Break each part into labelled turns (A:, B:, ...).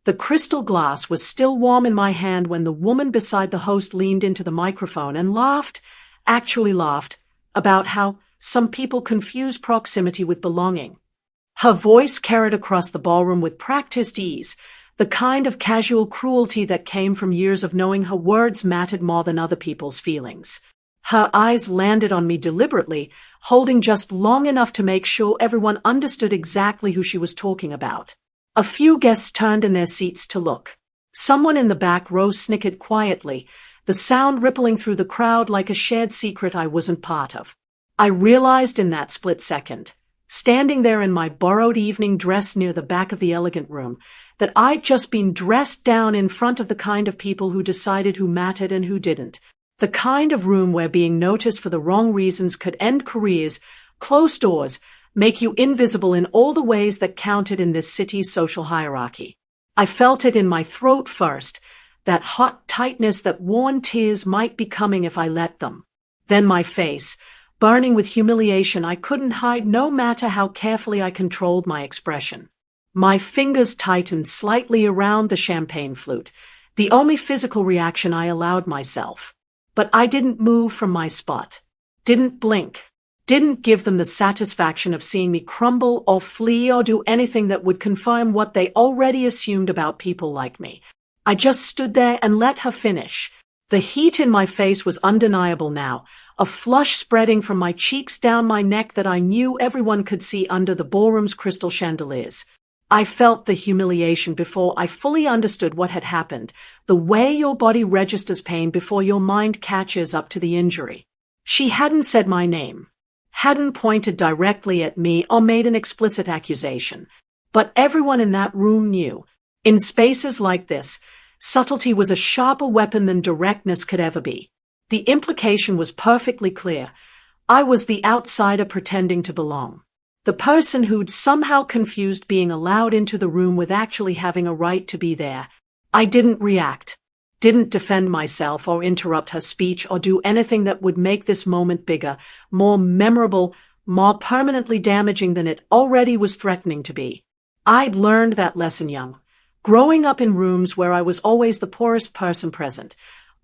A: The crystal glass was still warm in my hand when the woman beside the host leaned into the microphone and actually laughed, about how some people confuse proximity with belonging. Her voice carried across the ballroom with practiced ease, the kind of casual cruelty that came from years of knowing her words mattered more than other people's feelings. Her eyes landed on me deliberately, holding just long enough to make sure everyone understood exactly who she was talking about. A few guests turned in their seats to look. Someone in the back row snickered quietly, the sound rippling through the crowd like a shared secret I wasn't part of. I realized in that split second, standing there in my borrowed evening dress near the back of the elegant room, that I'd just been dressed down in front of the kind of people who decided who mattered and who didn't. The kind of room where being noticed for the wrong reasons could end careers, close doors, make you invisible in all the ways that counted in this city's social hierarchy. I felt it in my throat first, that hot tightness that warned tears might be coming if I let them. Then my face, burning with humiliation I couldn't hide no matter how carefully I controlled my expression. My fingers tightened slightly around the champagne flute, the only physical reaction I allowed myself. But I didn't move from my spot, didn't blink, didn't give them the satisfaction of seeing me crumble or flee or do anything that would confirm what they already assumed about people like me. I just stood there and let her finish. The heat in my face was undeniable now, a flush spreading from my cheeks down my neck that I knew everyone could see under the ballroom's crystal chandeliers. I felt the humiliation before I fully understood what had happened, the way your body registers pain before your mind catches up to the injury. She hadn't said my name, hadn't pointed directly at me or made an explicit accusation. But everyone in that room knew. In spaces like this, subtlety was a sharper weapon than directness could ever be. The implication was perfectly clear. I was the outsider pretending to belong. The person who'd somehow confused being allowed into the room with actually having a right to be there. I didn't react, didn't defend myself or interrupt her speech or do anything that would make this moment bigger, more memorable, more permanently damaging than it already was threatening to be. I'd learned that lesson young, growing up in rooms where I was always the poorest person present,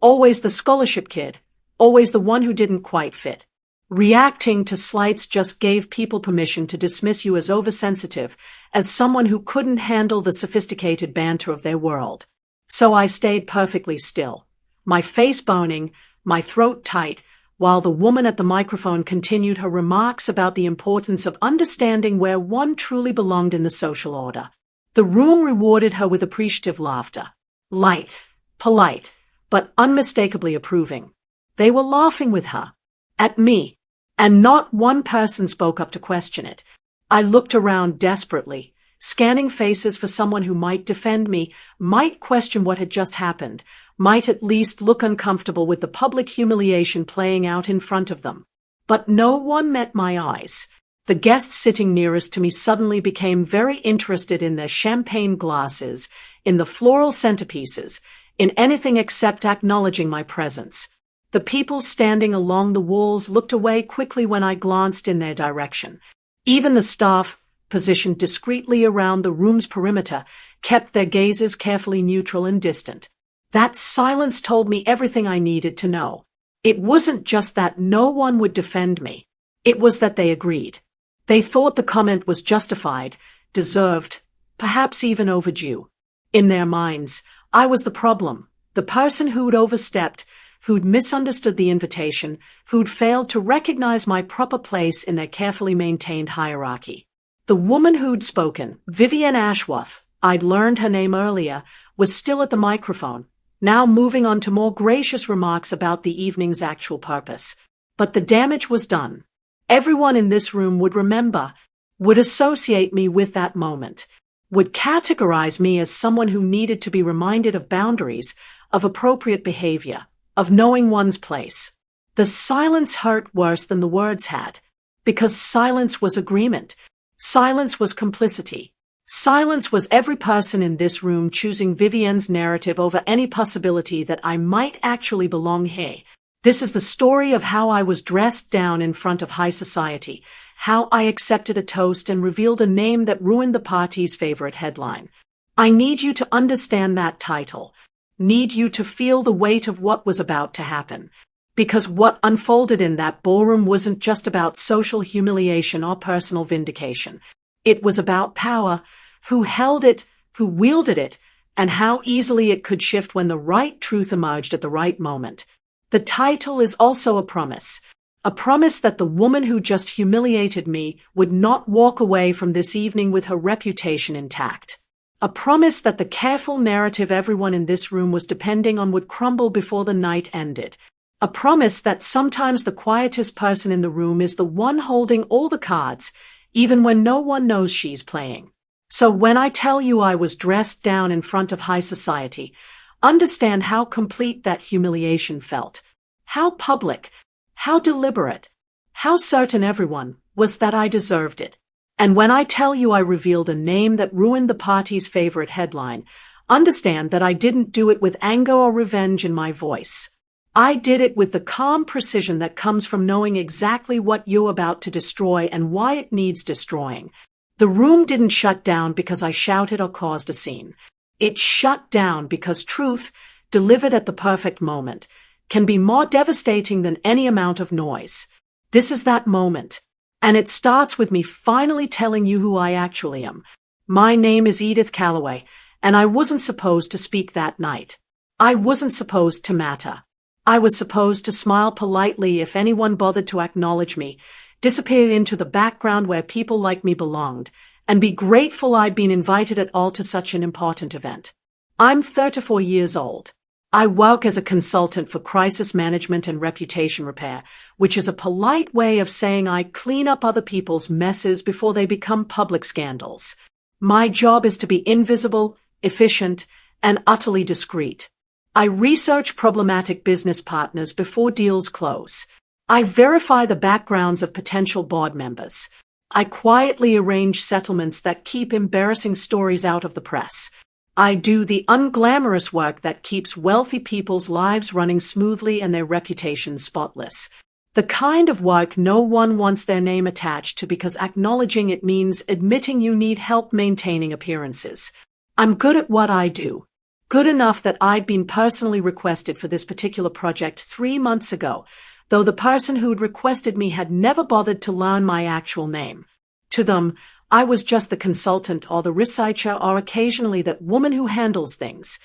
A: always the scholarship kid, always the one who didn't quite fit. Reacting to slights just gave people permission to dismiss you as oversensitive, as someone who couldn't handle the sophisticated banter of their world. So I stayed perfectly still, my face boning, my throat tight, while the woman at the microphone continued her remarks about the importance of understanding where one truly belonged in the social order. The room rewarded her with appreciative laughter. Light, polite, but unmistakably approving. They were laughing with her. At me. And not one person spoke up to question it. I looked around desperately, scanning faces for someone who might defend me, might question what had just happened, might at least look uncomfortable with the public humiliation playing out in front of them. But no one met my eyes. The guests sitting nearest to me suddenly became very interested in their champagne glasses, in the floral centerpieces, in anything except acknowledging my presence. The people standing along the walls looked away quickly when I glanced in their direction. Even the staff, positioned discreetly around the room's perimeter, kept their gazes carefully neutral and distant. That silence told me everything I needed to know. It wasn't just that no one would defend me. It was that they agreed. They thought the comment was justified, deserved, perhaps even overdue. In their minds, I was the problem, the person who'd overstepped, who'd misunderstood the invitation, who'd failed to recognize my proper place in their carefully maintained hierarchy. The woman who'd spoken, Vivienne Ashworth, I'd learned her name earlier, was still at the microphone, now moving on to more gracious remarks about the evening's actual purpose. But the damage was done. Everyone in this room would remember, would associate me with that moment, would categorize me as someone who needed to be reminded of boundaries, of appropriate behavior, of knowing one's place. The silence hurt worse than the words had, because silence was agreement. Silence was complicity. Silence was every person in this room choosing Vivienne's narrative over any possibility that I might actually belong here. This is the story of how I was dressed down in front of high society, how I accepted a toast and revealed a name that ruined the party's favorite headline. I need you to understand that title. Need you to feel the weight of what was about to happen. Because what unfolded in that ballroom wasn't just about social humiliation or personal vindication. It was about power, who held it, who wielded it, and how easily it could shift when the right truth emerged at the right moment. The title is also a promise that the woman who just humiliated me would not walk away from this evening with her reputation intact. A promise that the careful narrative everyone in this room was depending on would crumble before the night ended. A promise that sometimes the quietest person in the room is the one holding all the cards, even when no one knows she's playing. So when I tell you I was dressed down in front of high society, understand how complete that humiliation felt. How public, how deliberate, how certain everyone was that I deserved it. And when I tell you I revealed a name that ruined the party's favorite headline, understand that I didn't do it with anger or revenge in my voice. I did it with the calm precision that comes from knowing exactly what you're about to destroy and why it needs destroying. The room didn't shut down because I shouted or caused a scene. It shut down because truth, delivered at the perfect moment, can be more devastating than any amount of noise. This is that moment. And it starts with me finally telling you who I actually am. My name is Edith Calloway, and I wasn't supposed to speak that night. I wasn't supposed to matter. I was supposed to smile politely if anyone bothered to acknowledge me, disappear into the background where people like me belonged, and be grateful I'd been invited at all to such an important event. I'm 34 years old. I work as a consultant for crisis management and reputation repair, which is a polite way of saying I clean up other people's messes before they become public scandals. My job is to be invisible, efficient, and utterly discreet. I research problematic business partners before deals close. I verify the backgrounds of potential board members. I quietly arrange settlements that keep embarrassing stories out of the press. I do the unglamorous work that keeps wealthy people's lives running smoothly and their reputations spotless. The kind of work no one wants their name attached to because acknowledging it means admitting you need help maintaining appearances. I'm good at what I do. Good enough that I'd been personally requested for this particular project 3 months ago, though the person who'd requested me had never bothered to learn my actual name. To them, I was just the consultant or the researcher or occasionally that woman who handles things.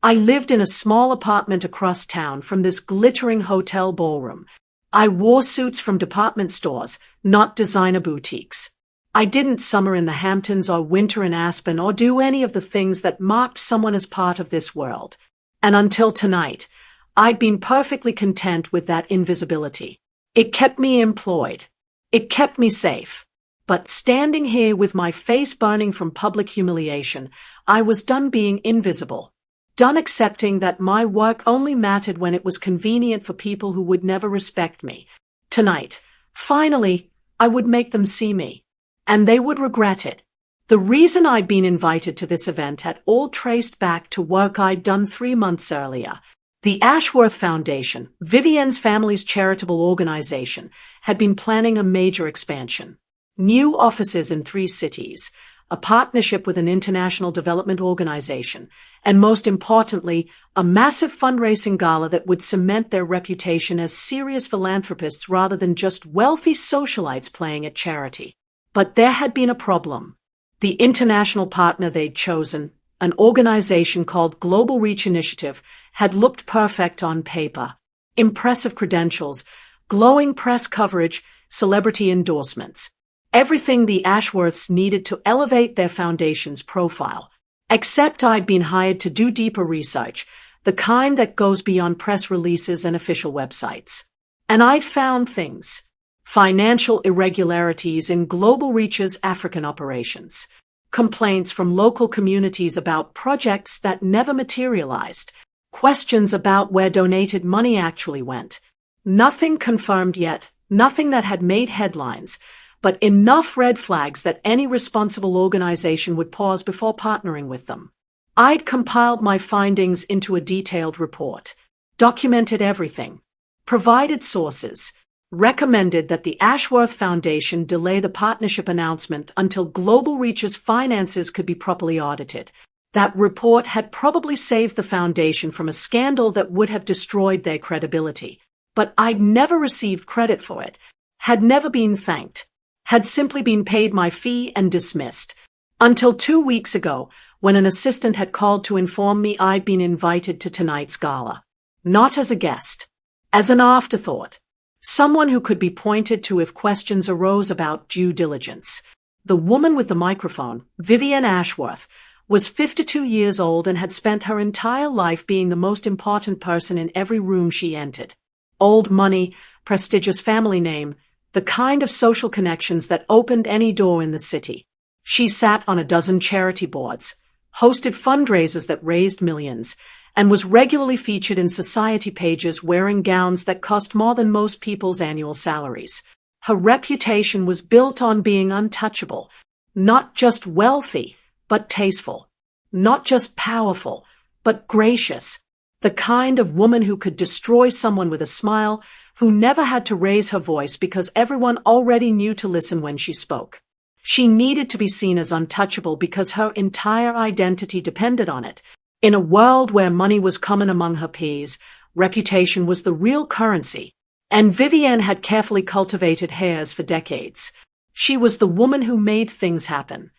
A: I lived in a small apartment across town from this glittering hotel ballroom. I wore suits from department stores, not designer boutiques. I didn't summer in the Hamptons or winter in Aspen or do any of the things that marked someone as part of this world. And until tonight, I'd been perfectly content with that invisibility. It kept me employed. It kept me safe. But standing here with my face burning from public humiliation, I was done being invisible. Done accepting that my work only mattered when it was convenient for people who would never respect me. Tonight, finally, I would make them see me. And they would regret it. The reason I'd been invited to this event had all traced back to work I'd done 3 months earlier. The Ashworth Foundation, Vivienne's family's charitable organization, had been planning a major expansion. New offices in 3 cities, a partnership with an international development organization, and most importantly, a massive fundraising gala that would cement their reputation as serious philanthropists rather than just wealthy socialites playing at charity. But there had been a problem. The international partner they'd chosen, an organization called Global Reach Initiative, had looked perfect on paper. Impressive credentials, glowing press coverage, celebrity endorsements. Everything the Ashworths needed to elevate their foundation's profile. Except I'd been hired to do deeper research, the kind that goes beyond press releases and official websites. And I'd found things. Financial irregularities in Global Reach's African operations. Complaints from local communities about projects that never materialized. Questions about where donated money actually went. Nothing confirmed yet, nothing that had made headlines, but enough red flags that any responsible organization would pause before partnering with them. I'd compiled my findings into a detailed report, documented everything, provided sources, recommended that the Ashworth Foundation delay the partnership announcement until Global Reach's finances could be properly audited. That report had probably saved the foundation from a scandal that would have destroyed their credibility. But I'd never received credit for it, had never been thanked, had simply been paid my fee and dismissed. Until 2 weeks ago, when an assistant had called to inform me I'd been invited to tonight's gala. Not as a guest. As an afterthought. Someone who could be pointed to if questions arose about due diligence. The woman with the microphone, Vivienne Ashworth, was 52 years old and had spent her entire life being the most important person in every room she entered. Old money, prestigious family name, the kind of social connections that opened any door in the city. She sat on a dozen charity boards, hosted fundraisers that raised millions, and was regularly featured in society pages wearing gowns that cost more than most people's annual salaries. Her reputation was built on being untouchable, not just wealthy, but tasteful, not just powerful, but gracious, the kind of woman who could destroy someone with a smile, who never had to raise her voice because everyone already knew to listen when she spoke. She needed to be seen as untouchable because her entire identity depended on it. In a world where money was common among her peers, reputation was the real currency, and Vivienne had carefully cultivated hers for decades. She was the woman who made things happen,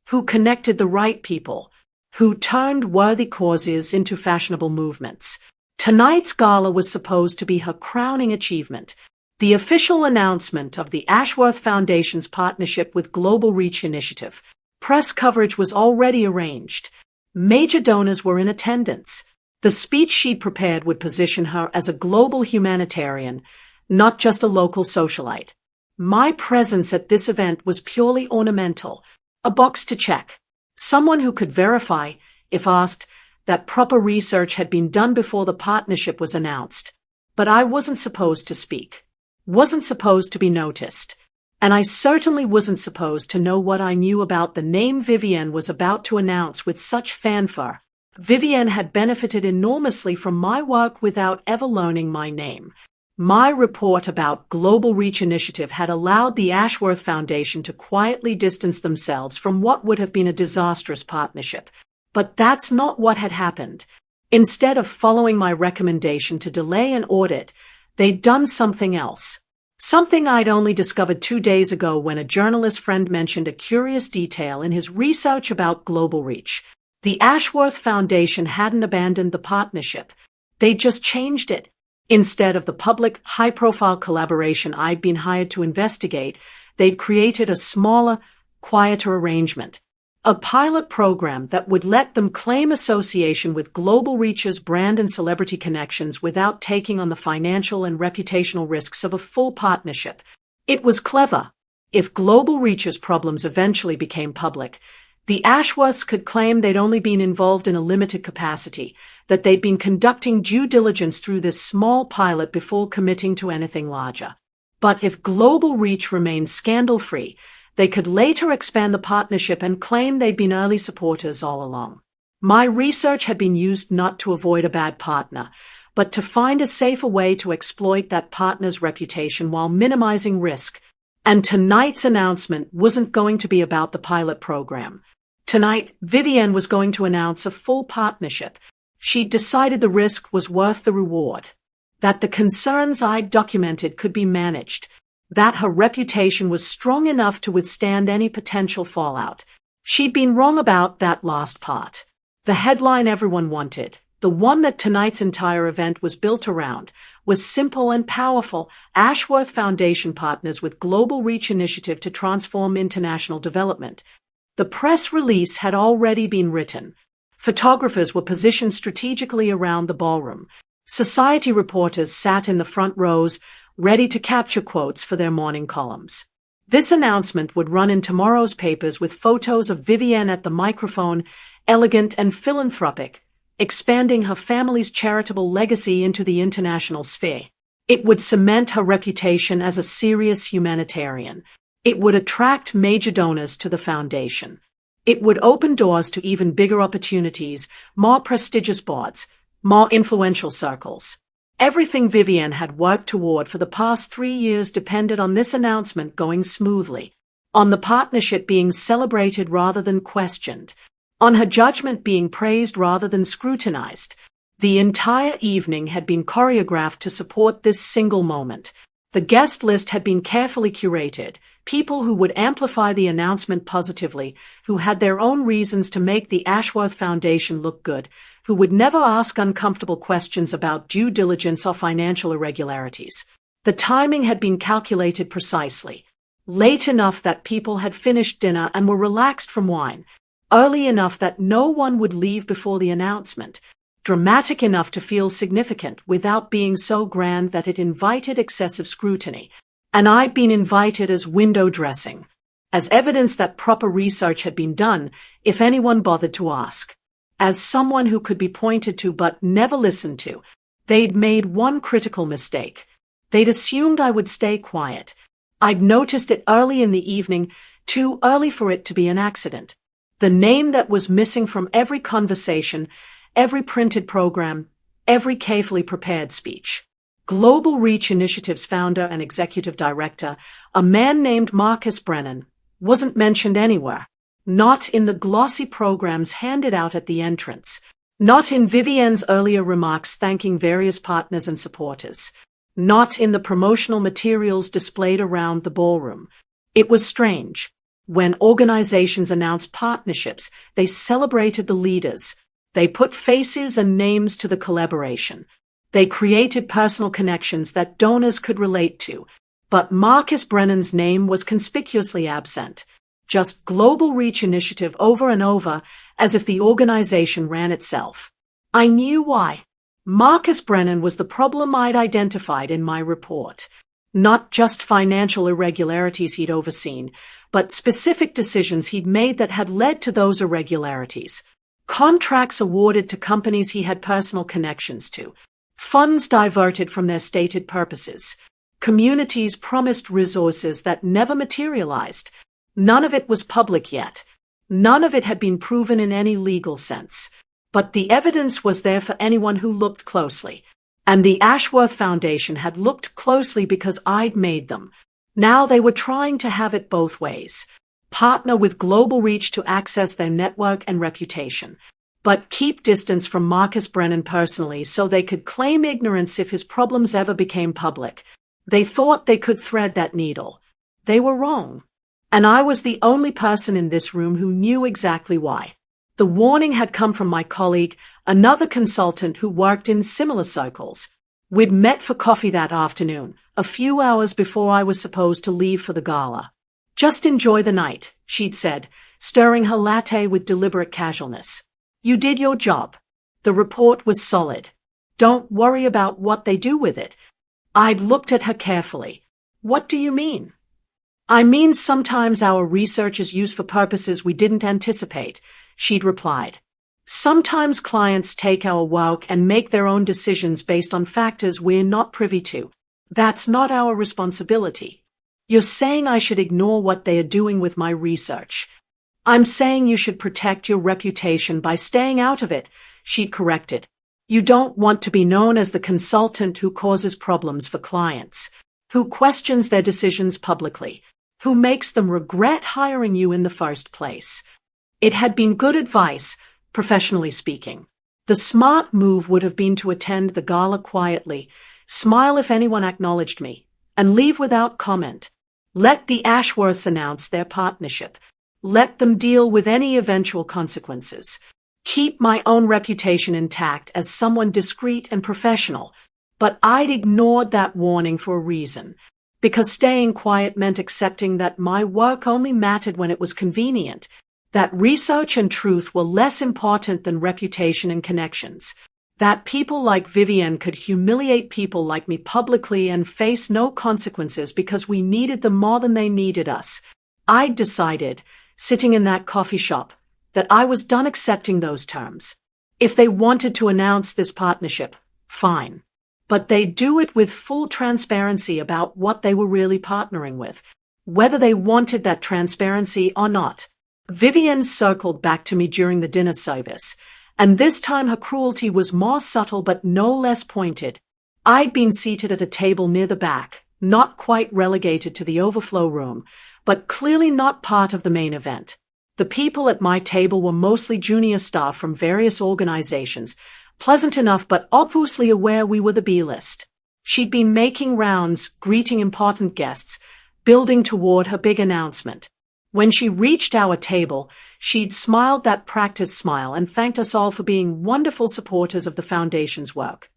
A: who connected the right people, who turned worthy causes into fashionable movements. Tonight's gala was supposed to be her crowning achievement, the official announcement of the Ashworth Foundation's partnership with Global Reach Initiative. Press coverage was already arranged. Major donors were in attendance. The speech she prepared would position her as a global humanitarian, not just a local socialite. My presence at this event was purely ornamental, a box to check. Someone who could verify, if asked, that proper research had been done before the partnership was announced. But I wasn't supposed to speak. Wasn't supposed to be noticed. And I certainly wasn't supposed to know what I knew about the name Vivienne was about to announce with such fanfare. Vivienne had benefited enormously from my work without ever learning my name. My report about Global Reach Initiative had allowed the Ashworth Foundation to quietly distance themselves from what would have been a disastrous partnership. But that's not what had happened. Instead of following my recommendation to delay an audit, they'd done something else. Something I'd only discovered 2 days ago when a journalist friend mentioned a curious detail in his research about Global Reach. The Ashworth Foundation hadn't abandoned the partnership. They'd just changed it. Instead of the public, high-profile collaboration I'd been hired to investigate, they'd created a smaller, quieter arrangement. A pilot program that would let them claim association with Global Reach's brand and celebrity connections without taking on the financial and reputational risks of a full partnership. It was clever. If Global Reach's problems eventually became public, the Ashworths could claim they'd only been involved in a limited capacity, that they'd been conducting due diligence through this small pilot before committing to anything larger. But if Global Reach remained scandal-free, they could later expand the partnership and claim they'd been early supporters all along. My research had been used not to avoid a bad partner, but to find a safer way to exploit that partner's reputation while minimizing risk. And tonight's announcement wasn't going to be about the pilot program. Tonight, Vivienne was going to announce a full partnership. She'd decided the risk was worth the reward, that the concerns I'd documented could be managed, that her reputation was strong enough to withstand any potential fallout. She'd been wrong about that last part. The headline everyone wanted, the one that tonight's entire event was built around, was simple and powerful. Ashworth Foundation partners with Global Reach Initiative to transform international development. The press release had already been written. Photographers were positioned strategically around the ballroom. Society reporters sat in the front rows, ready to capture quotes for their morning columns. This announcement would run in tomorrow's papers with photos of Vivienne at the microphone, elegant and philanthropic, expanding her family's charitable legacy into the international sphere. It would cement her reputation as a serious humanitarian. It would attract major donors to the foundation. It would open doors to even bigger opportunities, more prestigious boards, more influential circles. Everything Vivienne had worked toward for the past 3 years depended on this announcement going smoothly, on the partnership being celebrated rather than questioned. on her judgment being praised rather than scrutinized. The entire evening had been choreographed to support this single moment. The guest list had been carefully curated, people who would amplify the announcement positively, who had their own reasons to make the Ashworth Foundation look good, who would never ask uncomfortable questions about due diligence or financial irregularities. The timing had been calculated precisely. Late enough that people had finished dinner and were relaxed from wine. Early enough that no one would leave before the announcement. Dramatic enough to feel significant without being so grand that it invited excessive scrutiny. And I'd been invited as window dressing, as evidence that proper research had been done, if anyone bothered to ask. As someone who could be pointed to but never listened to. They'd made one critical mistake. They'd assumed I would stay quiet. I'd noticed it early in the evening, too early for it to be an accident. The name that was missing from every conversation, every printed program, every carefully prepared speech. Global Reach Initiative's founder and executive director, a man named Marcus Brennan, wasn't mentioned anywhere. Not in the glossy programs handed out at the entrance. Not in Vivienne's earlier remarks thanking various partners and supporters. Not in the promotional materials displayed around the ballroom. It was strange. When organizations announced partnerships, they celebrated the leaders. They put faces and names to the collaboration. They created personal connections that donors could relate to. But Marcus Brennan's name was conspicuously absent. Just Global Reach Initiative over and over, as if the organization ran itself. I knew why. Marcus Brennan was the problem I'd identified in my report. Not just financial irregularities he'd overseen, but specific decisions he'd made that had led to those irregularities. Contracts awarded to companies he had personal connections to. Funds diverted from their stated purposes. Communities promised resources that never materialized. None of it was public yet. None of it had been proven in any legal sense. But the evidence was there for anyone who looked closely. And the Ashworth Foundation had looked closely because I'd made them. Now they were trying to have it both ways. Partner with Global Reach to access their network and reputation. But keep distance from Marcus Brennan personally so they could claim ignorance if his problems ever became public. They thought they could thread that needle. They were wrong. And I was the only person in this room who knew exactly why. The warning had come from my colleague, another consultant who worked in similar circles. We'd met for coffee that afternoon, a few hours before I was supposed to leave for the gala. Just enjoy the night, she'd said, stirring her latte with deliberate casualness. You did your job. The report was solid. Don't worry about what they do with it. I'd looked at her carefully. What do you mean? I mean sometimes our research is used for purposes we didn't anticipate, she'd replied. Sometimes clients take our work and make their own decisions based on factors we're not privy to. That's not our responsibility. You're saying I should ignore what they are doing with my research. I'm saying you should protect your reputation by staying out of it, she'd corrected. You don't want to be known as the consultant who causes problems for clients, who questions their decisions publicly, who makes them regret hiring you in the first place. It had been good advice, professionally speaking. The smart move would have been to attend the gala quietly, smile if anyone acknowledged me, and leave without comment. Let the Ashworths announce their partnership. Let them deal with any eventual consequences. Keep my own reputation intact as someone discreet and professional. But I'd ignored that warning for a reason. Because staying quiet meant accepting that my work only mattered when it was convenient. That research and truth were less important than reputation and connections. That people like Vivienne could humiliate people like me publicly and face no consequences because we needed them more than they needed us. I'd decided, sitting in that coffee shop, that I was done accepting those terms. If they wanted to announce this partnership, fine. But they'd do it with full transparency about what they were really partnering with, whether they wanted that transparency or not. Vivienne circled back to me during the dinner service, and this time her cruelty was more subtle but no less pointed. I'd been seated at a table near the back, not quite relegated to the overflow room, but clearly not part of the main event. The people at my table were mostly junior staff from various organizations, pleasant enough but obviously aware we were the B-list. She'd been making rounds, greeting important guests, building toward her big announcement. When she reached our table, she'd smiled that practiced smile and thanked us all for being wonderful supporters of the foundation's work.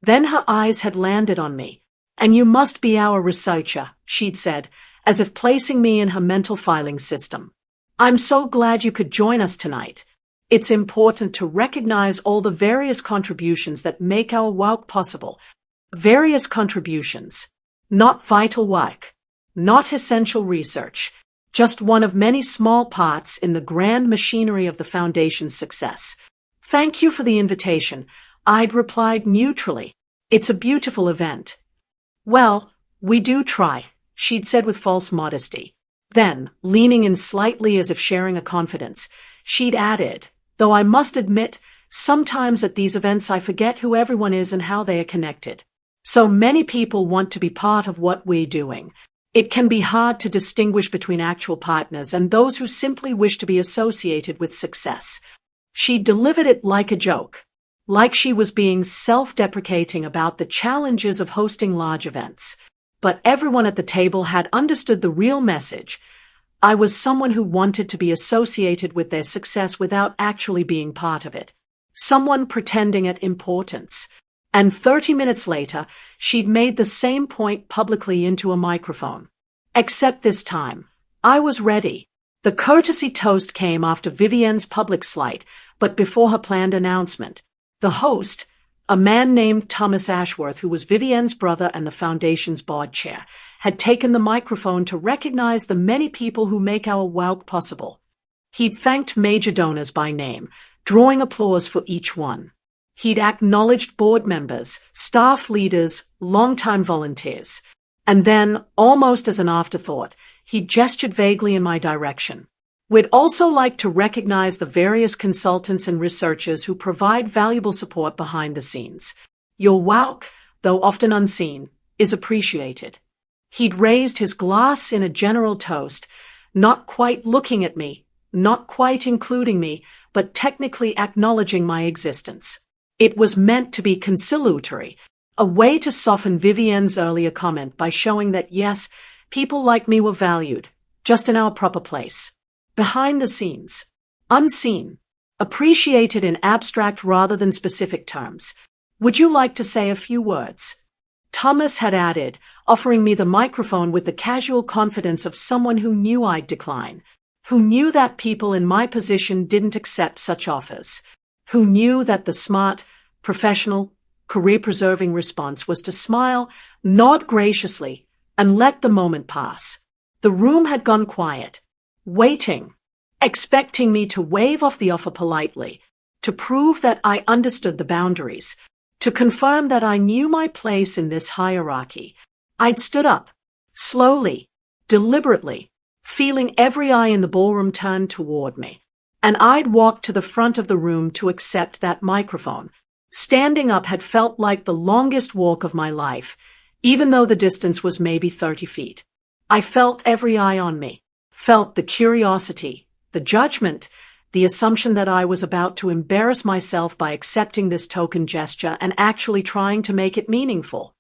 A: Then her eyes had landed on me. "And you must be our researcher," she'd said, as if placing me in her mental filing system. "I'm so glad you could join us tonight. It's important to recognize all the various contributions that make our work possible. Various contributions. Not vital work. Not essential research. Just one of many small parts in the grand machinery of the Foundation's success. Thank you for the invitation," I'd replied neutrally. "It's a beautiful event." "Well, we do try," she'd said with false modesty. Then, leaning in slightly as if sharing a confidence, she'd added, "Though I must admit, sometimes at these events I forget who everyone is and how they are connected. So many people want to be part of what we're doing. It can be hard to distinguish between actual partners and those who simply wish to be associated with success." She delivered it like a joke, like she was being self-deprecating about the challenges of hosting large events. But everyone at the table had understood the real message. I was someone who wanted to be associated with their success without actually being part of it. Someone pretending at importance. And 30 minutes later, she'd made the same point publicly into a microphone. Except this time, I was ready. The courtesy toast came after Vivienne's public slight, but before her planned announcement. The host, a man named Thomas Ashworth, who was Vivienne's brother and the Foundation's board chair, had taken the microphone to recognize the many people who make our work possible. He'd thanked major donors by name, drawing applause for each one. He'd acknowledged board members, staff leaders, longtime volunteers. And then, almost as an afterthought, he gestured vaguely in my direction. "We'd also like to recognize the various consultants and researchers who provide valuable support behind the scenes. Your work, though often unseen, is appreciated." He'd raised his glass in a general toast, not quite looking at me, not quite including me, but technically acknowledging my existence. It was meant to be conciliatory, a way to soften Vivienne's earlier comment by showing that, yes, people like me were valued, just in our proper place. Behind the scenes. Unseen. Appreciated in abstract rather than specific terms. "Would you like to say a few words?" Thomas had added, offering me the microphone with the casual confidence of someone who knew I'd decline, who knew that people in my position didn't accept such offers, who knew that the smart, professional, career-preserving response was to smile, nod graciously, and let the moment pass. The room had gone quiet, waiting, expecting me to wave off the offer politely, to prove that I understood the boundaries, to confirm that I knew my place in this hierarchy. I'd stood up, slowly, deliberately, feeling every eye in the ballroom turned toward me, and I'd walked to the front of the room to accept that microphone. Standing up had felt like the longest walk of my life, even though the distance was maybe 30 feet. I felt every eye on me, felt the curiosity, the judgment, the assumption that I was about to embarrass myself by accepting this token gesture and actually trying to make it meaningful.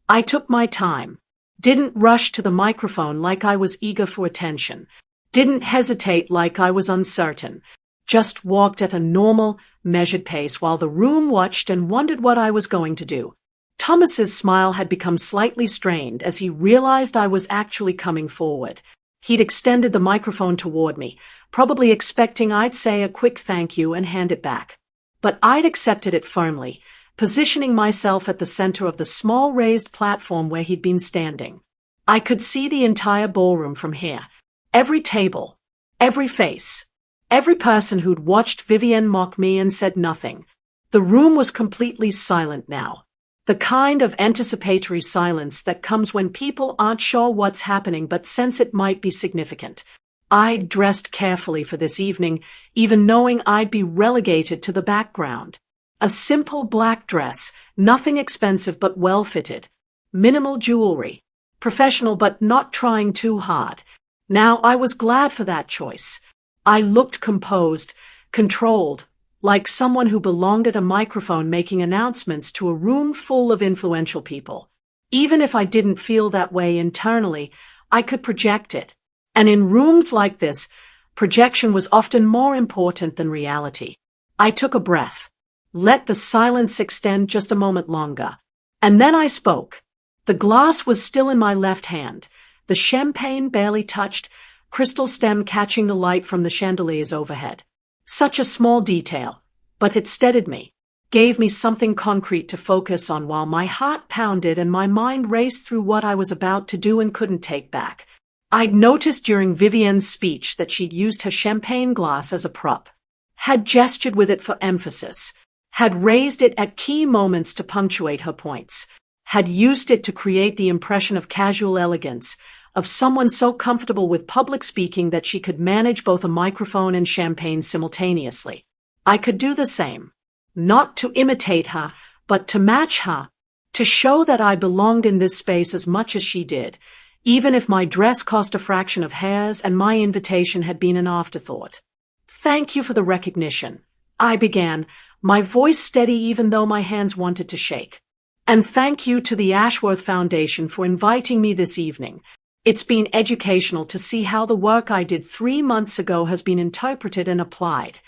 A: I took my time, didn't rush to the microphone like I was eager for attention, didn't hesitate like I was uncertain, just walked at a normal, measured pace while the room watched and wondered what I was going to do. Thomas's smile had become slightly strained as he realized I was actually coming forward. He'd extended the microphone toward me, probably expecting I'd say a quick thank you and hand it back. But I'd accepted it firmly, positioning myself at the center of the small raised platform where he'd been standing. I could see the entire ballroom from here. Every table, every face, every person who'd watched Vivienne mock me and said nothing. The room was completely silent now. The kind of anticipatory silence that comes when people aren't sure what's happening but sense it might be significant. I'd dressed carefully for this evening, even knowing I'd be relegated to the background. A simple black dress, nothing expensive but well-fitted. Minimal jewelry. Professional but not trying too hard. Now I was glad for that choice. I looked composed, controlled, like someone who belonged at a microphone making announcements to a room full of influential people. Even if I didn't feel that way internally, I could project it. And in rooms like this, projection was often more important than reality. I took a breath. Let the silence extend just a moment longer. And then I spoke. The glass was still in my left hand, the champagne barely touched, crystal stem catching the light from the chandeliers overhead. Such a small detail, but it steadied me, gave me something concrete to focus on while my heart pounded and my mind raced through what I was about to do and couldn't take back. I'd noticed during Vivienne's speech that she'd used her champagne glass as a prop, had gestured with it for emphasis, had raised it at key moments to punctuate her points, had used it to create the impression of casual elegance, of someone so comfortable with public speaking that she could manage both a microphone and champagne simultaneously. I could do the same. Not to imitate her, but to match her, to show that I belonged in this space as much as she did, even if my dress cost a fraction of hers and my invitation had been an afterthought. Thank you for the recognition, I began, my voice steady even though my hands wanted to shake. And thank you to the Ashworth Foundation for inviting me this evening. It's been educational to see how the work I did 3 months ago has been interpreted and applied.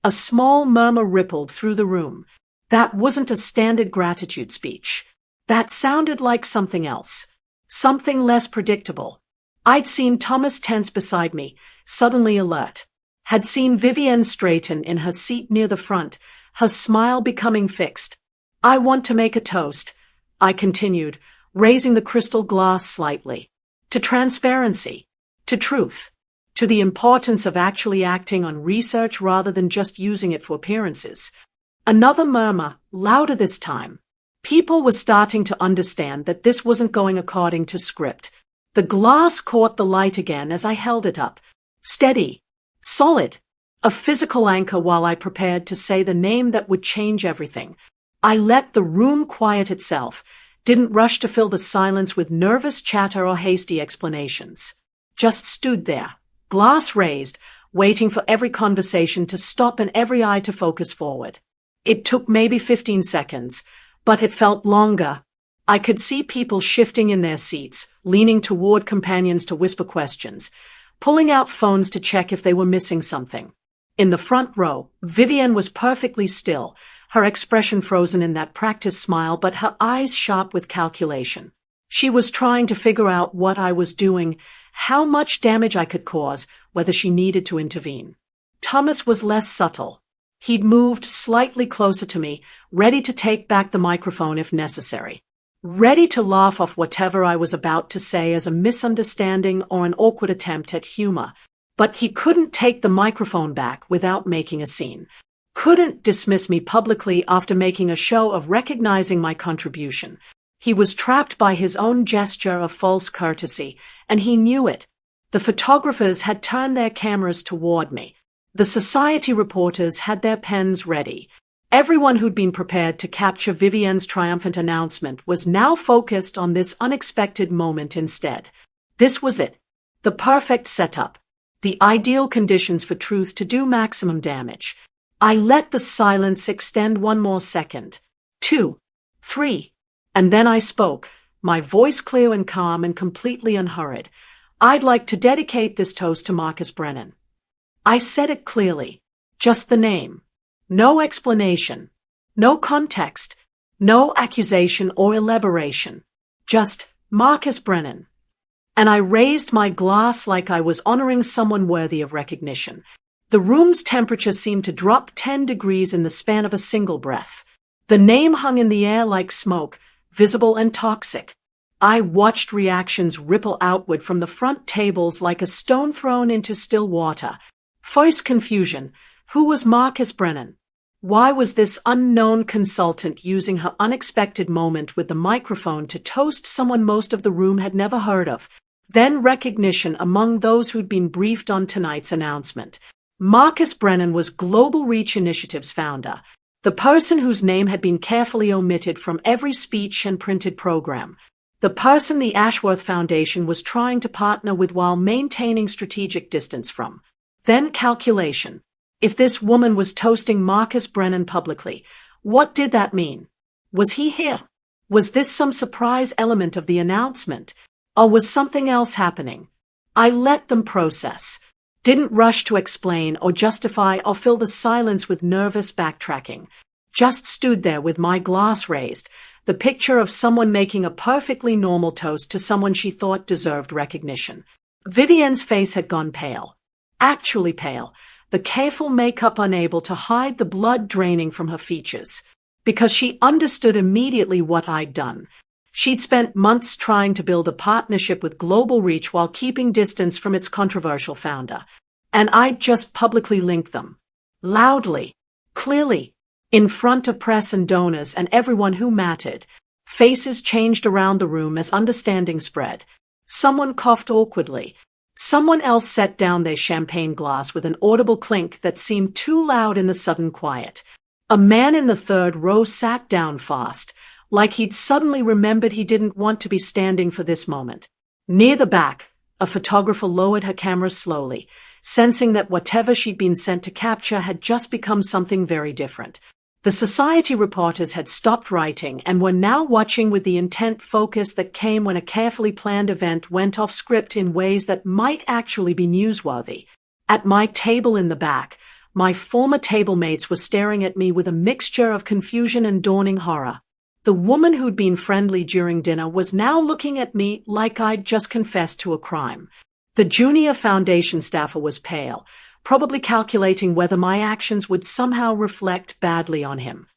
A: A small murmur rippled through the room. That wasn't a standard gratitude speech. That sounded like something else. Something less predictable. I'd seen Thomas tense beside me, suddenly alert. Had seen Vivienne straighten in her seat near the front, her smile becoming fixed. I want to make a toast, I continued, raising the crystal glass slightly. To transparency. To truth. To the importance of actually acting on research rather than just using it for appearances. Another murmur, louder this time. People were starting to understand that this wasn't going according to script. The glass caught the light again as I held it up. Steady. Solid. A physical anchor while I prepared to say the name that would change everything. I let the room quiet itself, didn't rush to fill the silence with nervous chatter or hasty explanations. Just stood there, glass raised, waiting for every conversation to stop and every eye to focus forward. It took maybe 15 seconds, but it felt longer. I could see people shifting in their seats, leaning toward companions to whisper questions, pulling out phones to check if they were missing something. In the front row, Vivienne was perfectly still, her expression frozen in that practiced smile but her eyes sharp with calculation. She was trying to figure out what I was doing, how much damage I could cause, whether she needed to intervene. Thomas was less subtle. He'd moved slightly closer to me, ready to take back the microphone if necessary. Ready to laugh off whatever I was about to say as a misunderstanding or an awkward attempt at humor. But he couldn't take the microphone back without making a scene. Couldn't dismiss me publicly after making a show of recognizing my contribution. He was trapped by his own gesture of false courtesy, and he knew it. The photographers had turned their cameras toward me. The society reporters had their pens ready. Everyone who'd been prepared to capture Vivienne's triumphant announcement was now focused on this unexpected moment instead. This was it. The perfect setup. The ideal conditions for truth to do maximum damage. I let the silence extend one more second. 2, 3. And then I spoke, my voice clear and calm and completely unhurried. I'd like to dedicate this toast to Marcus Brennan. I said it clearly. Just the name. No explanation. No context. No accusation or elaboration. Just Marcus Brennan. And I raised my glass like I was honoring someone worthy of recognition. The room's temperature seemed to drop 10 degrees in the span of a single breath. The name hung in the air like smoke, visible and toxic. I watched reactions ripple outward from the front tables like a stone thrown into still water. First confusion. Who was Marcus Brennan? Why was this unknown consultant using her unexpected moment with the microphone to toast someone most of the room had never heard of? Then recognition among those who'd been briefed on tonight's announcement. Marcus Brennan was Global Reach Initiative's founder, the person whose name had been carefully omitted from every speech and printed program, the person the Ashworth Foundation was trying to partner with while maintaining strategic distance from. Then calculation. If this woman was toasting Marcus Brennan publicly, what did that mean? Was he here? Was this some surprise element of the announcement? Or was something else happening? I let them process. Didn't rush to explain or justify or fill the silence with nervous backtracking. Just stood there with my glass raised, the picture of someone making a perfectly normal toast to someone she thought deserved recognition. Vivienne's face had gone pale. Actually pale, the careful makeup unable to hide the blood draining from her features. Because she understood immediately what I'd done. She'd spent months trying to build a partnership with global reach while keeping distance from its controversial founder. And I'd just publicly linked them. Loudly. Clearly. In front of press and donors and everyone who mattered. Faces changed around the room as understanding spread. Someone coughed awkwardly. Someone else set down their champagne glass with an audible clink that seemed too loud in the sudden quiet. A man in the third row sat down fast, like he'd suddenly remembered he didn't want to be standing for this moment. Near the back, a photographer lowered her camera slowly, sensing that whatever she'd been sent to capture had just become something very different. The society reporters had stopped writing and were now watching with the intent focus that came when a carefully planned event went off script in ways that might actually be newsworthy. At my table in the back, my former table mates were staring at me with a mixture of confusion and dawning horror. The woman who'd been friendly during dinner was now looking at me like I'd just confessed to a crime. The junior foundation staffer was pale, probably calculating whether my actions would somehow reflect badly on him.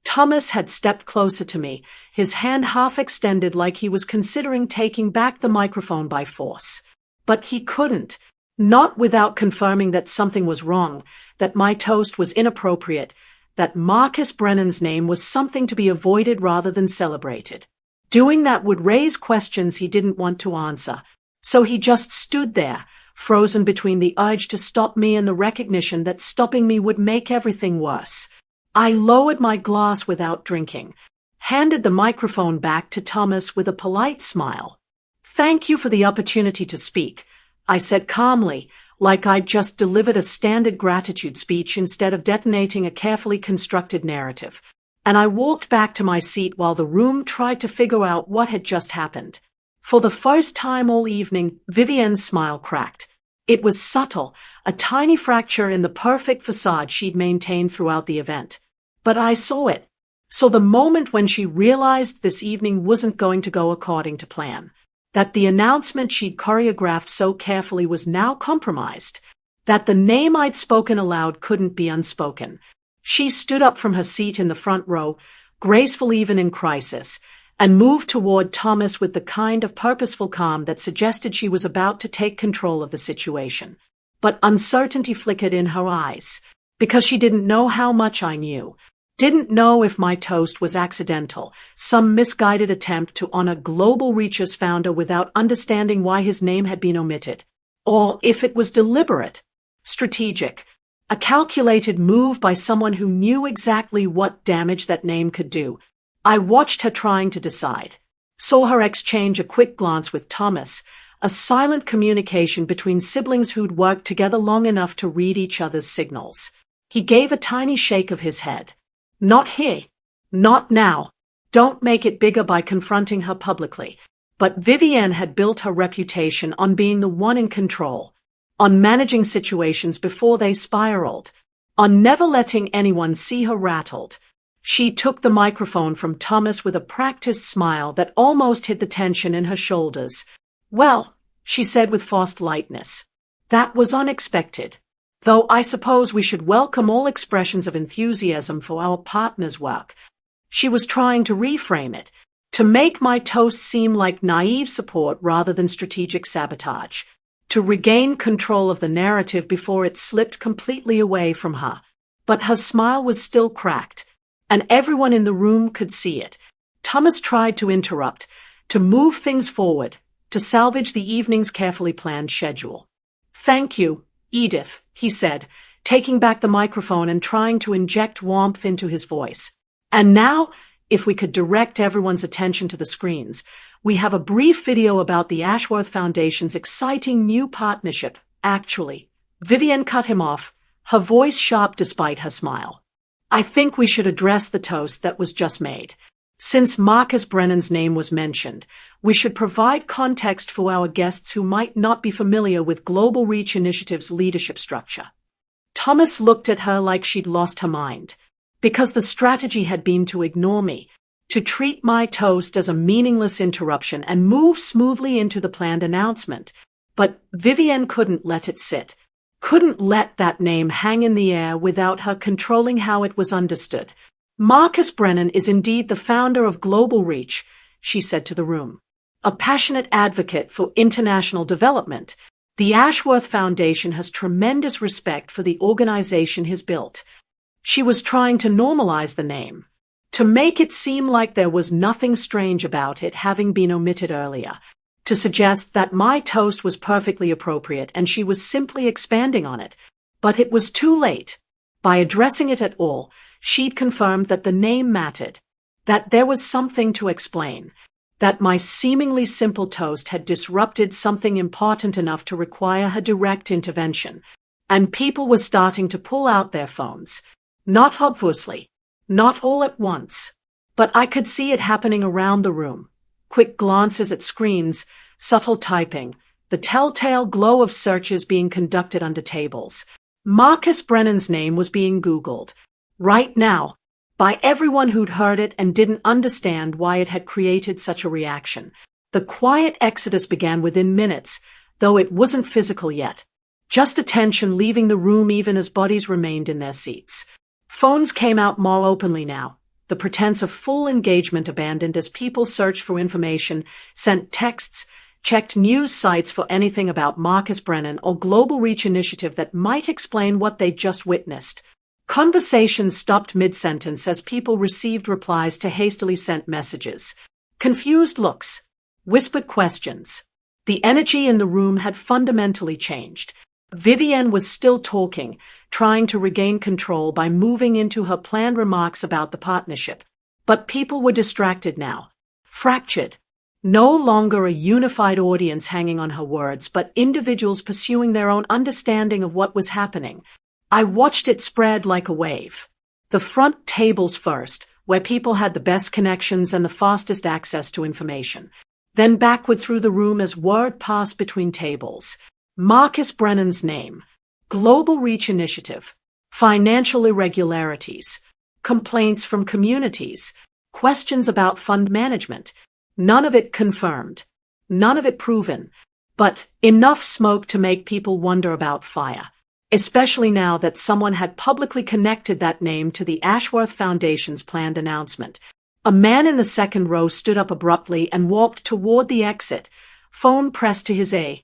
A: Thomas had stepped closer to me, his hand half extended like he was considering taking back the microphone by force. But he couldn't. Not without confirming that something was wrong, that my toast was inappropriate, that Marcus Brennan's name was something to be avoided rather than celebrated. Doing that would raise questions he didn't want to answer. So he just stood there, frozen between the urge to stop me and the recognition that stopping me would make everything worse. I lowered my glass without drinking, handed the microphone back to Thomas with a polite smile. "Thank you for the opportunity to speak," I said calmly, like I'd just delivered a standard gratitude speech instead of detonating a carefully constructed narrative. And I walked back to my seat while the room tried to figure out what had just happened. For the first time all evening, Vivienne's smile cracked. It was subtle, a tiny fracture in the perfect facade she'd maintained throughout the event. But I saw it. So the moment when she realized this evening wasn't going to go according to plan. That the announcement she'd choreographed so carefully was now compromised. That the name I'd spoken aloud couldn't be unspoken. She stood up from her seat in the front row, graceful even in crisis, and moved toward Thomas with the kind of purposeful calm that suggested she was about to take control of the situation. But uncertainty flickered in her eyes, because she didn't know how much I knew. Didn't know if my toast was accidental, some misguided attempt to honor Global Reach's founder without understanding why his name had been omitted, or if it was deliberate, strategic, a calculated move by someone who knew exactly what damage that name could do. I watched her trying to decide, saw her exchange a quick glance with Thomas, a silent communication between siblings who'd worked together long enough to read each other's signals. He gave a tiny shake of his head. "Not here. Not now. Don't make it bigger by confronting her publicly." But Vivienne had built her reputation on being the one in control, on managing situations before they spiraled, on never letting anyone see her rattled. She took the microphone from Thomas with a practiced smile that almost hid the tension in her shoulders. "Well," she said with forced lightness, "that was unexpected. Though I suppose we should welcome all expressions of enthusiasm for our partner's work." She was trying to reframe it, to make my toast seem like naive support rather than strategic sabotage, to regain control of the narrative before it slipped completely away from her. But her smile was still cracked, and everyone in the room could see it. Thomas tried to interrupt, to move things forward, to salvage the evening's carefully planned schedule. "Thank you, Edith," he said, taking back the microphone and trying to inject warmth into his voice. "And now, if we could direct everyone's attention to the screens, we have a brief video about the Ashworth Foundation's exciting new partnership. Actually, Vivienne cut him off, her voice sharp despite her smile. I think we should address the toast that was just made. Since Marcus Brennan's name was mentioned, we should provide context for our guests who might not be familiar with Global Reach Initiative's leadership structure. Thomas looked at her like she'd lost her mind. Because the strategy had been to ignore me, to treat my toast as a meaningless interruption and move smoothly into the planned announcement. But Vivienne couldn't let it sit. Couldn't let that name hang in the air without her controlling how it was understood. Marcus Brennan is indeed the founder of Global Reach, she said to the room. A passionate advocate for international development, the Ashworth Foundation has tremendous respect for the organization he's built. She was trying to normalize the name, to make it seem like there was nothing strange about it having been omitted earlier, to suggest that my toast was perfectly appropriate and she was simply expanding on it. But it was too late. By addressing it at all, she'd confirmed that the name mattered, that there was something to explain, that my seemingly simple toast had disrupted something important enough to require her direct intervention, and people were starting to pull out their phones. Not obviously, not all at once, but I could see it happening around the room. Quick glances at screens, subtle typing, the telltale glow of searches being conducted under tables. Marcus Brennan's name was being Googled, right now, by everyone who'd heard it and didn't understand why it had created such a reaction. The quiet exodus began within minutes, though it wasn't physical yet. Just attention leaving the room even as bodies remained in their seats. Phones came out more openly now, the pretense of full engagement abandoned as people searched for information, sent texts, checked news sites for anything about Marcus Brennan or Global Reach Initiative that might explain what they'd just witnessed. Conversations stopped mid-sentence as people received replies to hastily sent messages. Confused looks, whispered questions. The energy in the room had fundamentally changed. Vivienne was still talking, trying to regain control by moving into her planned remarks about the partnership. But people were distracted now. Fractured. No longer a unified audience hanging on her words, but individuals pursuing their own understanding of what was happening. I watched it spread like a wave. The front tables first, where people had the best connections and the fastest access to information. Then backward through the room as word passed between tables. Marcus Brennan's name, Global Reach Initiative, financial irregularities, complaints from communities, questions about fund management. None of it confirmed, none of it proven, but enough smoke to make people wonder about fire, especially now that someone had publicly connected that name to the Ashworth Foundation's planned announcement. A man in the second row stood up abruptly and walked toward the exit, phone pressed to his ear.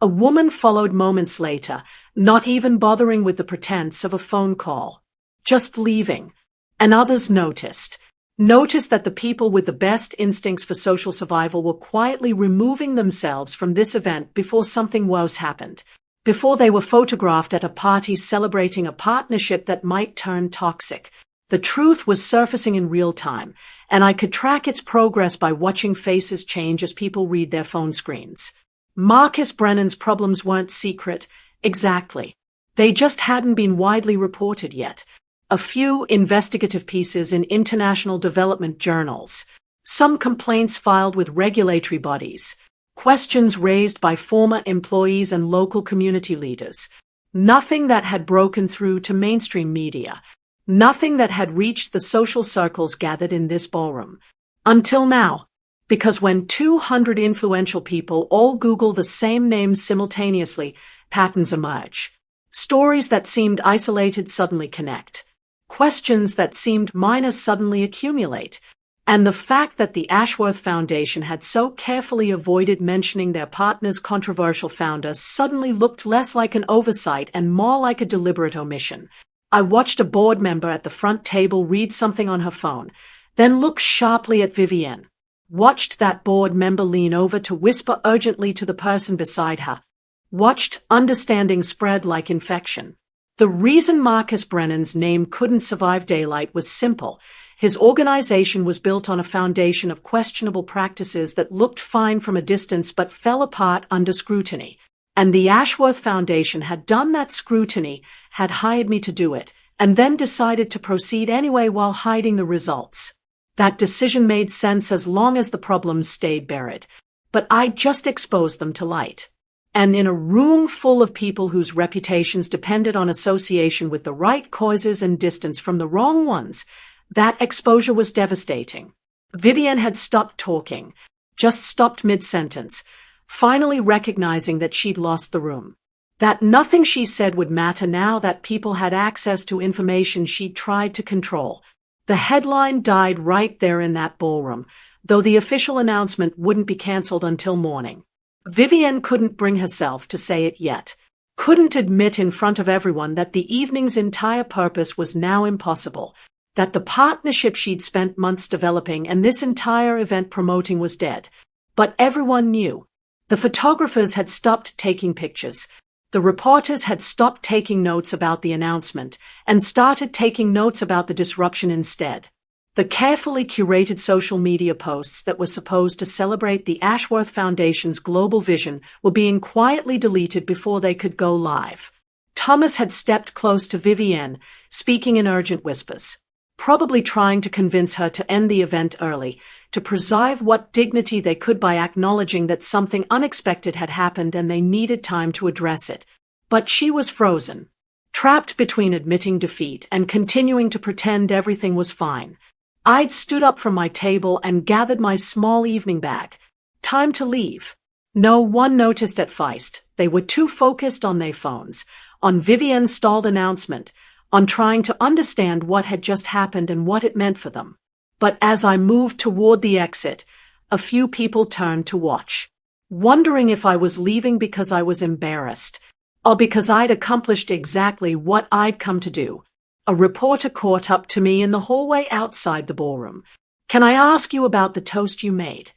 A: A woman followed moments later, not even bothering with the pretense of a phone call. Just leaving. And others noticed that the people with the best instincts for social survival were quietly removing themselves from this event before something worse happened. Before they were photographed at a party celebrating a partnership that might turn toxic. The truth was surfacing in real time, and I could track its progress by watching faces change as people read their phone screens. Marcus Brennan's problems weren't secret, exactly. They just hadn't been widely reported yet. A few investigative pieces in international development journals, some complaints filed with regulatory bodies, questions raised by former employees and local community leaders. Nothing that had broken through to mainstream media. Nothing that had reached the social circles gathered in this ballroom. Until now. Because when 200 influential people all Google the same names simultaneously, patterns emerge. Stories that seemed isolated suddenly connect. Questions that seemed minor suddenly accumulate. And the fact that the Ashworth Foundation had so carefully avoided mentioning their partner's controversial founder suddenly looked less like an oversight and more like a deliberate omission. I watched a board member at the front table read something on her phone, then look sharply at Vivienne. Watched that board member lean over to whisper urgently to the person beside her. Watched understanding spread like infection. The reason Marcus Brennan's name couldn't survive daylight was simple. His organization was built on a foundation of questionable practices that looked fine from a distance but fell apart under scrutiny. And the Ashworth Foundation had done that scrutiny, had hired me to do it, and then decided to proceed anyway while hiding the results. That decision made sense as long as the problems stayed buried. But I just exposed them to light. And in a room full of people whose reputations depended on association with the right causes and distance from the wrong ones, that exposure was devastating. Vivienne had stopped talking, just stopped mid-sentence, finally recognizing that she'd lost the room. That nothing she said would matter now that people had access to information she'd tried to control. The headline died right there in that ballroom, though the official announcement wouldn't be cancelled until morning. Vivienne couldn't bring herself to say it yet, couldn't admit in front of everyone that the evening's entire purpose was now impossible, that the partnership she'd spent months developing and this entire event promoting was dead. But everyone knew. The photographers had stopped taking pictures. The reporters had stopped taking notes about the announcement and started taking notes about the disruption instead. The carefully curated social media posts that were supposed to celebrate the Ashworth Foundation's global vision were being quietly deleted before they could go live. Thomas had stepped close to Vivienne, speaking in urgent whispers, probably trying to convince her to end the event early, to preserve what dignity they could by acknowledging that something unexpected had happened and they needed time to address it. But she was frozen, trapped between admitting defeat and continuing to pretend everything was fine. I'd stood up from my table and gathered my small evening bag. Time to leave. No one noticed at Feist. They were too focused on their phones, on Vivienne's stalled announcement, on trying to understand what had just happened and what it meant for them. But as I moved toward the exit, a few people turned to watch, wondering if I was leaving because I was embarrassed, or because I'd accomplished exactly what I'd come to do. A reporter caught up to me in the hallway outside the ballroom. "Can I ask you about the toast you made?"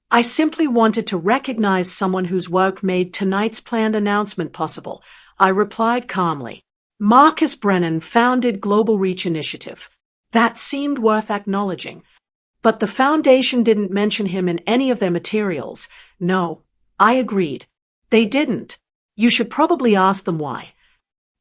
A: I simply wanted to recognize someone whose work made tonight's planned announcement possible, I replied calmly. Marcus Brennan founded Global Reach Initiative. That seemed worth acknowledging. But the foundation didn't mention him in any of their materials. No, I agreed. They didn't. You should probably ask them why.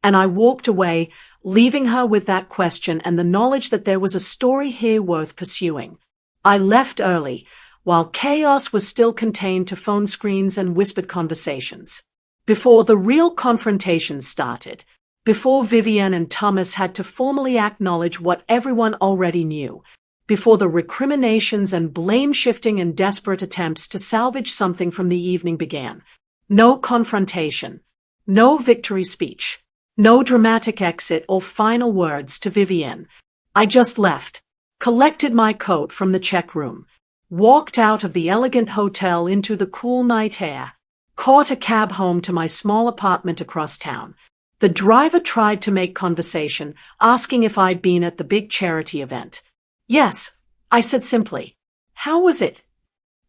A: And I walked away, leaving her with that question and the knowledge that there was a story here worth pursuing. I left early, while chaos was still contained to phone screens and whispered conversations. Before the real confrontation started, before Vivienne and Thomas had to formally acknowledge what everyone already knew, before the recriminations and blame-shifting and desperate attempts to salvage something from the evening began. No confrontation, no victory speech, no dramatic exit or final words to Vivienne. I just left, collected my coat from the check room, walked out of the elegant hotel into the cool night air, caught a cab home to my small apartment across town. The driver tried to make conversation, asking if I'd been at the big charity event. Yes, I said simply. How was it?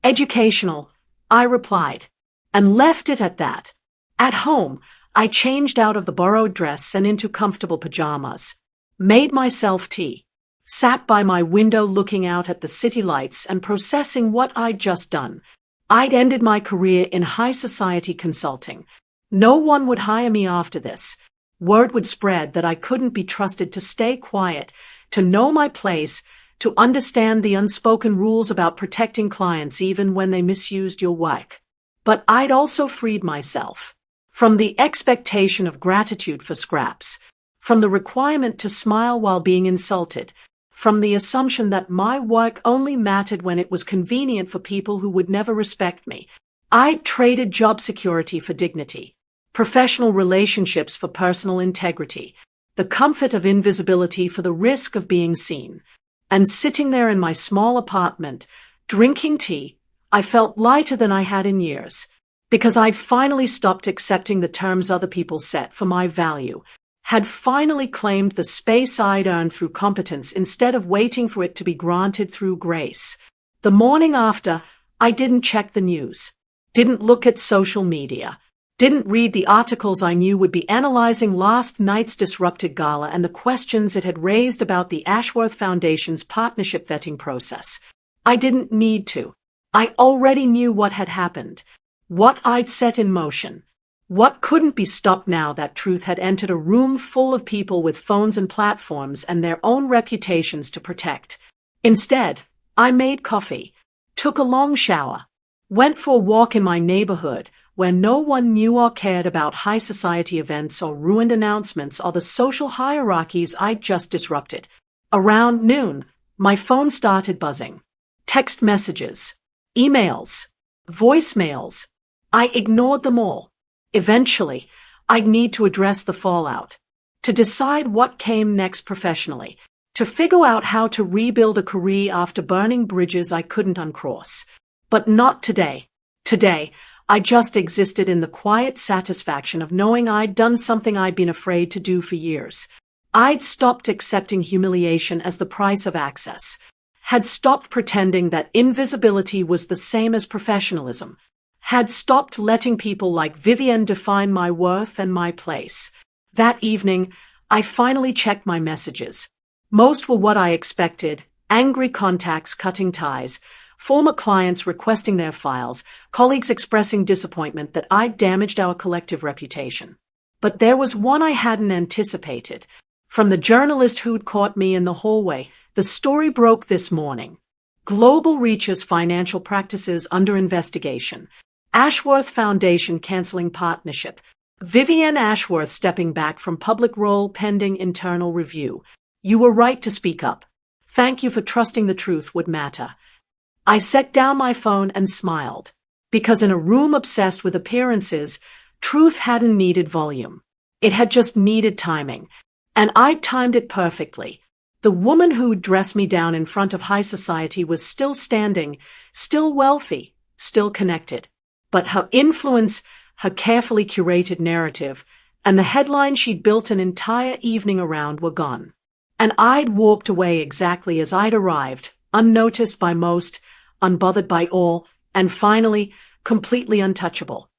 A: Educational, I replied, and left it at that. At home, I changed out of the borrowed dress and into comfortable pajamas, made myself tea, sat by my window looking out at the city lights and processing what I'd just done. I'd ended my career in high society consulting. No one would hire me after this. Word would spread that I couldn't be trusted to stay quiet, to know my place, to understand the unspoken rules about protecting clients even when they misused your work. But I'd also freed myself from the expectation of gratitude for scraps, from the requirement to smile while being insulted, from the assumption that my work only mattered when it was convenient for people who would never respect me. I'd traded job security for dignity, professional relationships for personal integrity, the comfort of invisibility for the risk of being seen. And sitting there in my small apartment, drinking tea, I felt lighter than I had in years, because I'd finally stopped accepting the terms other people set for my value, had finally claimed the space I'd earned through competence instead of waiting for it to be granted through grace. The morning after, I didn't check the news, didn't look at social media, didn't read the articles I knew would be analyzing last night's disrupted gala and the questions it had raised about the Ashworth Foundation's partnership vetting process. I didn't need to. I already knew what had happened, what I'd set in motion, What couldn't be stopped now that truth had entered a room full of people with phones and platforms and their own reputations to protect? Instead, I made coffee, took a long shower, went for a walk in my neighborhood where no one knew or cared about high society events or ruined announcements or the social hierarchies I'd just disrupted. Around noon, my phone started buzzing. Text messages, emails, voicemails. I ignored them all. Eventually, I'd need to address the fallout, to decide what came next professionally, to figure out how to rebuild a career after burning bridges I couldn't uncross. But not today. Today, I just existed in the quiet satisfaction of knowing I'd done something I'd been afraid to do for years. I'd stopped accepting humiliation as the price of access, had stopped pretending that invisibility was the same as professionalism, had stopped letting people like Vivienne define my worth and my place. That evening, I finally checked my messages. Most were what I expected: angry contacts cutting ties, former clients requesting their files, colleagues expressing disappointment that I'd damaged our collective reputation. But there was one I hadn't anticipated. From the journalist who'd caught me in the hallway, the story broke this morning. Global Reach's financial practices under investigation. Ashworth Foundation canceling partnership. Vivienne Ashworth stepping back from public role pending internal review. You were right to speak up. Thank you for trusting the truth would matter. I set down my phone and smiled, because in a room obsessed with appearances, truth hadn't needed volume. It had just needed timing. And I'd timed it perfectly. The woman who'd dressed me down in front of high society was still standing, still wealthy, still connected. But her influence, her carefully curated narrative, and the headlines she'd built an entire evening around were gone. And I'd walked away exactly as I'd arrived, unnoticed by most, unbothered by all, and finally, completely untouchable.